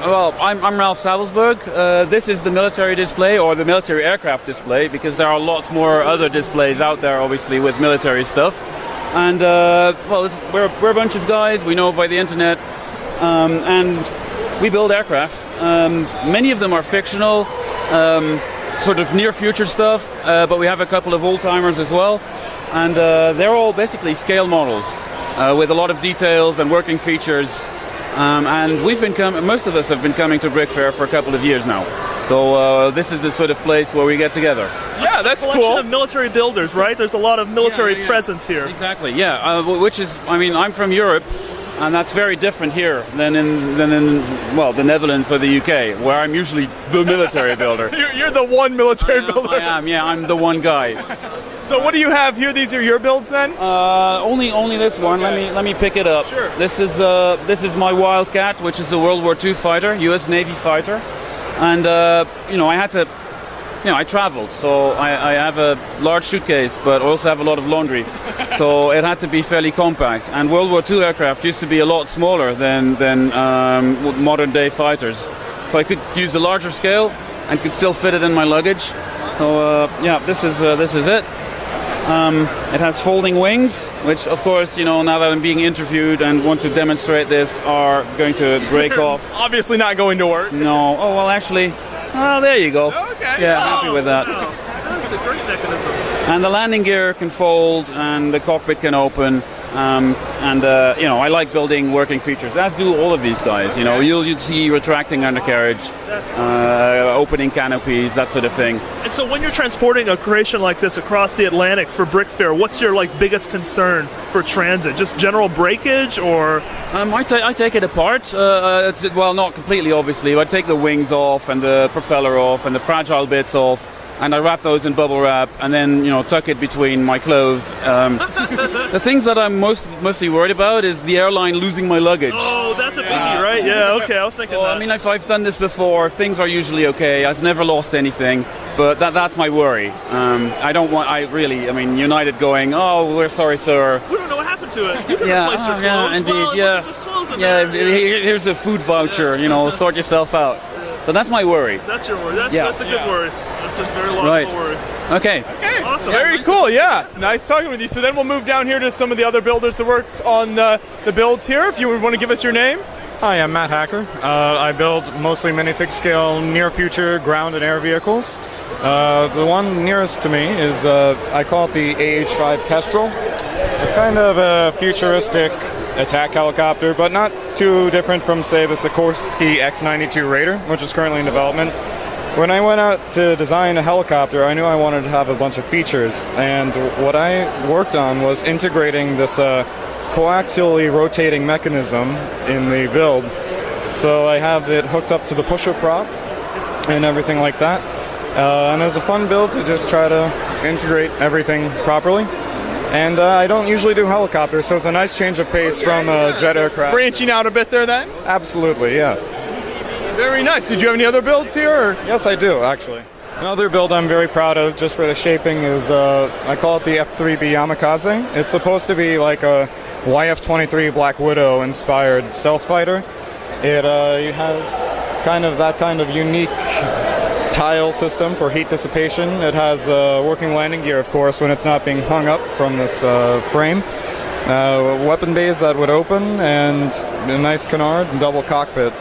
Well, I'm Ralph Savelsberg. This is the military display, or the military aircraft display, because there are lots more other displays out there, obviously, with military stuff. And, well, we're a bunch of guys, we know by the internet, and we build aircraft. Many of them are fictional, sort of near-future stuff, but we have a couple of old-timers as well. And they're all basically scale models with a lot of details and working features. And most of us have been coming to BrickFair for a couple of years now. So this is the sort of place where we get together. Yeah, that's cool. Collection of military builders, right? There's a lot of military presence here. Exactly, yeah. Which is, I mean, I'm from Europe, and that's very different here than in well, the Netherlands or the UK, where I'm usually the military builder. You're the one military builder. I am, yeah, I'm the one guy. So what do you have here? These are your builds then? Only this one. Okay. Let me pick it up. Sure. This is my Wildcat, which is a World War II fighter, U.S. Navy fighter, and you know, I traveled, so I have a large suitcase, but also have a lot of laundry, so it had to be fairly compact. And World War II aircraft used to be a lot smaller than modern day fighters, so I could use a larger scale and could still fit it in my luggage. So yeah, this is it. It has folding wings, which, of course, you know, now that I'm being interviewed and want to demonstrate this, are going to break off. Obviously not going to work. No. Oh, well, actually, oh, there you go. Okay. Yeah, happy with that. Wow. That's a great mechanism. And the landing gear can fold, and the cockpit can open. You know, I like building working features, as do all of these guys. You know, you'll see retracting undercarriage, opening canopies, that sort of thing. And so when you're transporting a creation like this across the Atlantic for BrickFair, what's your biggest concern for transit? Just general breakage, or? I take it apart. Well, not completely, obviously. I take the wings off and the propeller off and the fragile bits off, and I wrap those in bubble wrap, and then, you know, tuck it between my clothes. The things that I'm mostly worried about is the airline losing my luggage. Oh, that's a biggie, right? Yeah, okay, I was thinking that. I mean, if I've done this before, things are usually okay. I've never lost anything, but that's my worry. I mean, United going, oh, we're sorry, sir. We don't know what happened to it. You can yeah, replace your clothes. yeah, indeed, well, yeah. just clothes in yeah, there. here's a food voucher, you know, sort yourself out. So that's my worry. That's your worry. That's a good worry. That's a very logical worry. Okay. Awesome. Very cool, yeah. Nice talking with you. So then we'll move down here to some of the other builders that worked on the builds here. If you would want to give us your name. Hi, I'm Matt Hacker. I build mostly minifig scale near future ground and air vehicles. The one nearest to me is, I call it the AH-5 Kestrel. It's kind of a futuristic attack helicopter, but not too different from, say, the Sikorsky X-92 Raider, which is currently in development. When I went out to design a helicopter, I knew I wanted to have a bunch of features, and what I worked on was integrating this coaxially rotating mechanism in the build. So I have it hooked up to the pusher prop and everything like that. And it was a fun build to just try to integrate everything properly. And I don't usually do helicopters, so it's a nice change of pace from jet aircraft. Branching out a bit there then? Absolutely, yeah. Very nice. Did you have any other builds here? Or? Yes, I do, actually. Another build I'm very proud of, just for the shaping, is I call it the F-3B Yamakaze. It's supposed to be like a YF-23 Black Widow inspired stealth fighter. It has kind of unique tile system for heat dissipation. It has working landing gear, of course, when it's not being hung up from this frame. Weapon bays that would open, and a nice canard and double cockpit.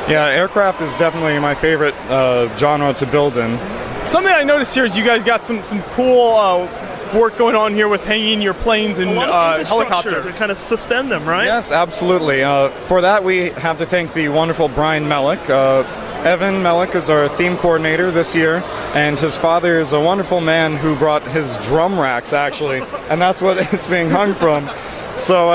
Yeah, aircraft is definitely my favorite genre to build in. Something I noticed here is you guys got some cool work going on here with hanging your planes and helicopters. To kind of suspend them, right? Yes, absolutely. For that, we have to thank the wonderful Brian Mellick. Evan Mellick is our theme coordinator this year, and his father is a wonderful man who brought his drum racks, actually, and that's what it's being hung from. So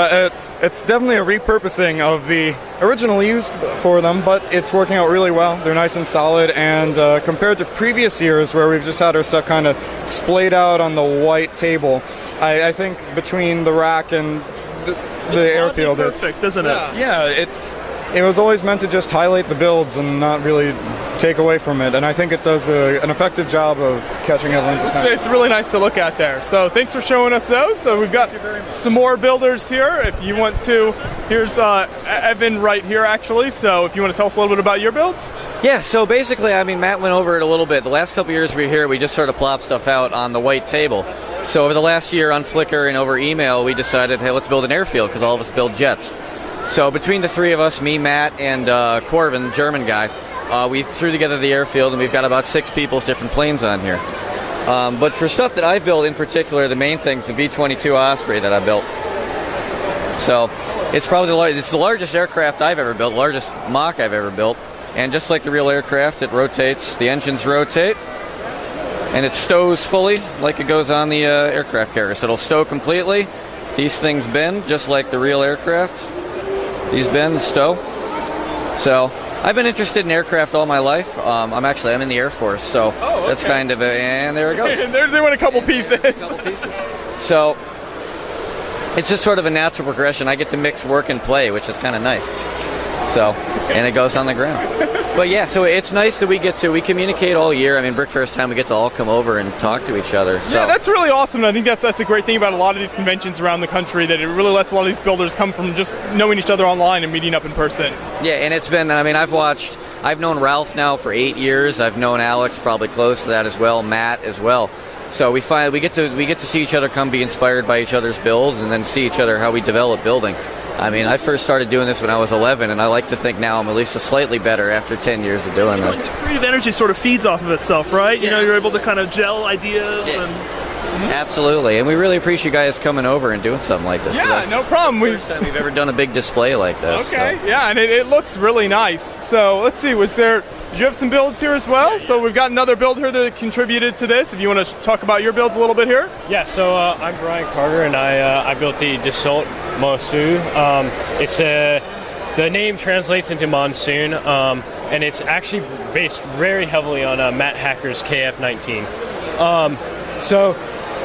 it's definitely a repurposing of the original use for them, but it's working out really well. They're nice and solid, and compared to previous years where we've just had our stuff kind of splayed out on the white table, I think between the rack and the airfield, it's perfect, isn't it? Yeah, it was always meant to just highlight the builds and not really take away from it, and I think it does an effective job of catching everyone's attention. It's really nice to look at there. So thanks for showing us those. So we've got some more builders here. If you want to, here's Evan right here actually. So if you want to tell us a little bit about your builds. Yeah, so basically, I mean, Matt went over it a little bit. The last couple years we were here, we just sort of plopped stuff out on the white table. So over the last year on Flickr and over email, we decided, hey, let's build an airfield, because all of us build jets. So between the three of us, me, Matt, and Corvin, German guy, we threw together the airfield, and we've got about 6 people's different planes on here. But for stuff that I've built in particular, the main thing's the V-22 Osprey that I built. So it's probably the largest aircraft I've ever built, largest mock I've ever built. And just like the real aircraft, it rotates, the engines rotate, and it stows fully like it goes on the aircraft carrier. So it'll stow completely. These things bend just like the real aircraft. These bend, stow. So I've been interested in aircraft all my life. I'm in the Air Force, so that's kind of it. And there it goes. There's a couple pieces. So it's just sort of a natural progression. I get to mix work and play, which is kind of nice. So, and it goes on the ground. But yeah, so it's nice that we communicate all year. I mean, BrickFair's time we get to all come over and talk to each other. So. Yeah, that's really awesome. I think that's a great thing about a lot of these conventions around the country, that it really lets a lot of these builders come from just knowing each other online and meeting up in person. Yeah, and it's been, I mean, I've known Ralph now for 8 years. I've known Alex probably close to that as well, Matt as well. So we get to see each other come be inspired by each other's builds, and then see each other how we develop building. I mean, I first started doing this when I was 11, and I like to think now I'm at least slightly better after 10 years of doing this. Creative energy sort of feeds off of itself, right? You know, you're able to kind of gel ideas and... Absolutely, and we really appreciate you guys coming over and doing something like this. Yeah, no problem. First time we've ever done a big display like this. Okay, so. Yeah, and it looks really nice. So let's see, did you have some builds here as well? So we've got another build here that contributed to this. If you want to talk about your builds a little bit here. Yeah, so I'm Brian Carter, and I built the Dassault Mosu. The name translates into monsoon, and it's actually based very heavily on Matt Hacker's KF-19. So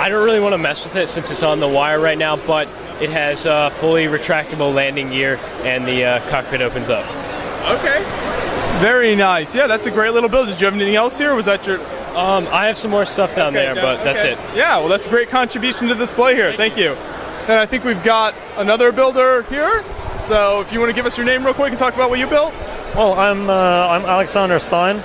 I don't really want to mess with it since it's on the wire right now, but it has fully retractable landing gear, and the cockpit opens up. Okay. Very nice. Yeah, that's a great little build. Did you have anything else here, or was that your... I have some more stuff down there, but that's it. Yeah, well, that's a great contribution to the display here. Thank you. And I think we've got another builder here. So if you want to give us your name real quick and talk about what you built. Well, I'm Alexander Stein.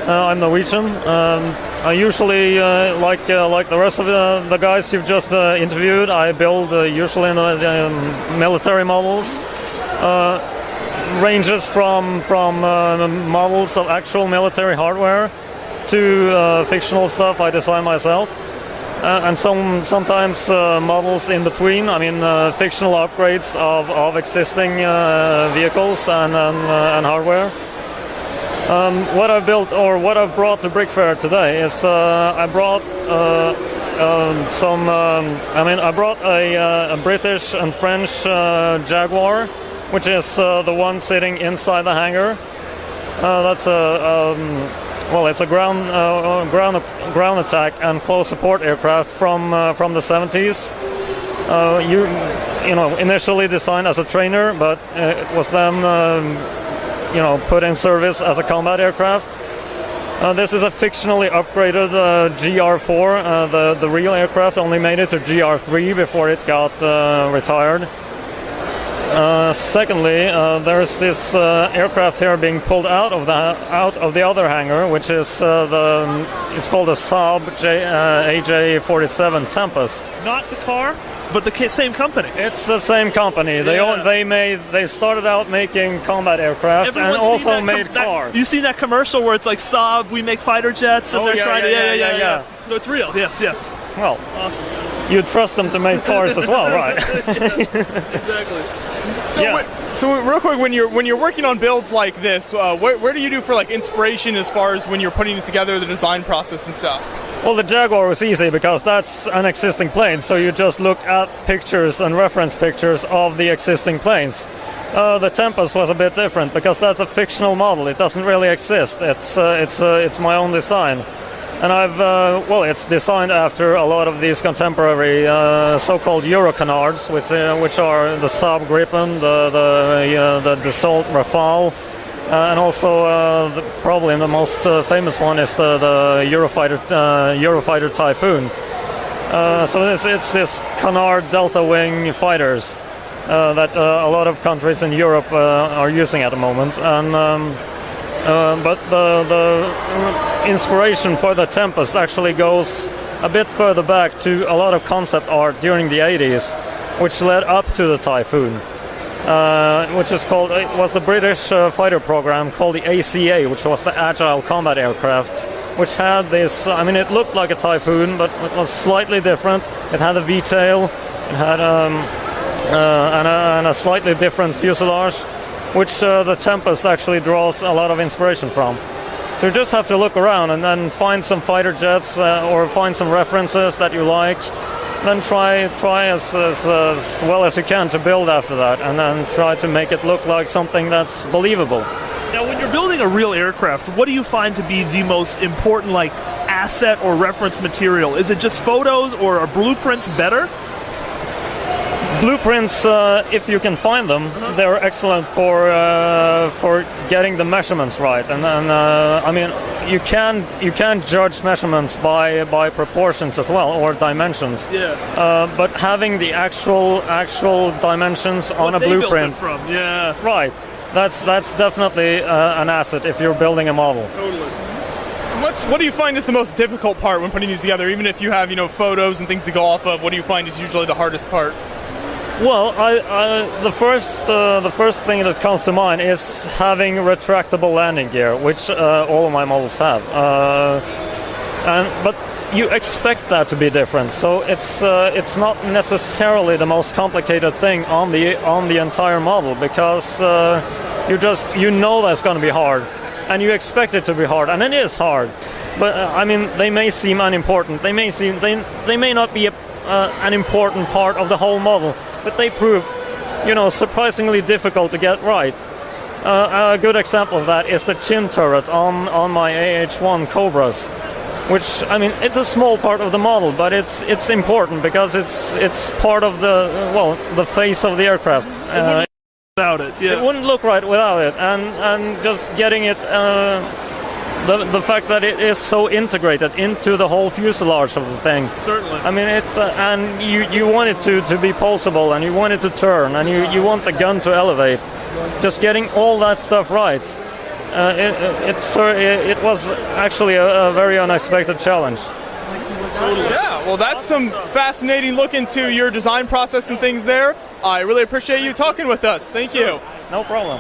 I'm Norwegian. I usually, like the rest of the guys you've just interviewed, I build usually military models. Ranges from models of actual military hardware to fictional stuff I design myself, and sometimes models in between. I mean, fictional upgrades of existing vehicles and hardware. What I've built, or what I've brought to BrickFair today, is I brought I brought a British and French Jaguar, which is the one sitting inside the hangar. That's it's a ground attack and close support aircraft from the 70s. Initially designed as a trainer, but it was then put in service as a combat aircraft. This is a fictionally upgraded GR4. The real aircraft only made it to GR3 before it got retired. Secondly, there's this aircraft here being pulled out of the other hangar, which is it's called a Saab AJ47 Tempest. Not the car, but the same company. It's the same company. Yeah. They started out making combat aircraft and also made cars. You see that commercial where it's like Saab, we make fighter jets, and they're trying to yeah. So it's real. Yes. Well, awesome. You'd trust them to make cars as well, right? Exactly. So real quick, when you're working on builds like this, where do you do for like inspiration as far as when you're putting it together, the design process and stuff? Well, the Jaguar was easy because that's an existing plane, so you just look at pictures and reference pictures of the existing planes. The Tempest was a bit different because that's a fictional model. It doesn't really exist. It's my own design. And it's designed after a lot of these contemporary so-called Eurocanards, which are the Saab Gripen, the Dassault Rafale, And also, probably the most famous one is the Eurofighter Typhoon. So it's this Canard Delta Wing fighters that a lot of countries in Europe are using at the moment. And but the inspiration for the Tempest actually goes a bit further back to a lot of concept art during the 80s, which led up to the Typhoon. Which is called, it was the British fighter program called the ACA, which was the Agile Combat Aircraft, which had this, I mean, it looked like a Typhoon, but it was slightly different. It had a V-tail, it had and a slightly different fuselage, which the Tempest actually draws a lot of inspiration from. So you just have to look around and then find some fighter jets or find some references that you like. Then try as well as you can to build after that, and then try to make it look like something that's believable. Now, when you're building a real aircraft, what do you find to be the most important, like, asset or reference material? Is it just photos, or are blueprints better? Blueprints, if you can find them, they're excellent for getting the measurements right. And I mean, you can judge measurements by proportions as well, or dimensions. Yeah. But having the actual dimensions on a blueprint, built it from. Yeah. Right. That's definitely an asset if you're building a model. Totally. What do you find is the most difficult part when putting these together? Even if you have, photos and things to go off of, what do you find is usually the hardest part? Well, the first thing that comes to mind is having retractable landing gear, which all of my models have. But you expect that to be different, so it's not necessarily the most complicated thing on the entire model, because you know that's going to be hard, and you expect it to be hard, and it is hard. But I mean, they may seem unimportant. They may not be an important part of the whole model, but they prove, surprisingly difficult to get right. A good example of that is the chin turret on my AH-1 Cobras, which, I mean, it's a small part of the model, but it's important because it's part of the face of the aircraft. Without it, yeah. It wouldn't look right without it, and just getting it. The fact that it is so integrated into the whole fuselage of the thing. Certainly. I mean, it's and you want it to be pulsable, and you want it to turn, and you want the gun to elevate. Just getting all that stuff right. It was actually a very unexpected challenge. Yeah, well, that's some fascinating look into your design process and things there. I really appreciate you talking with us. Thank you. No problem.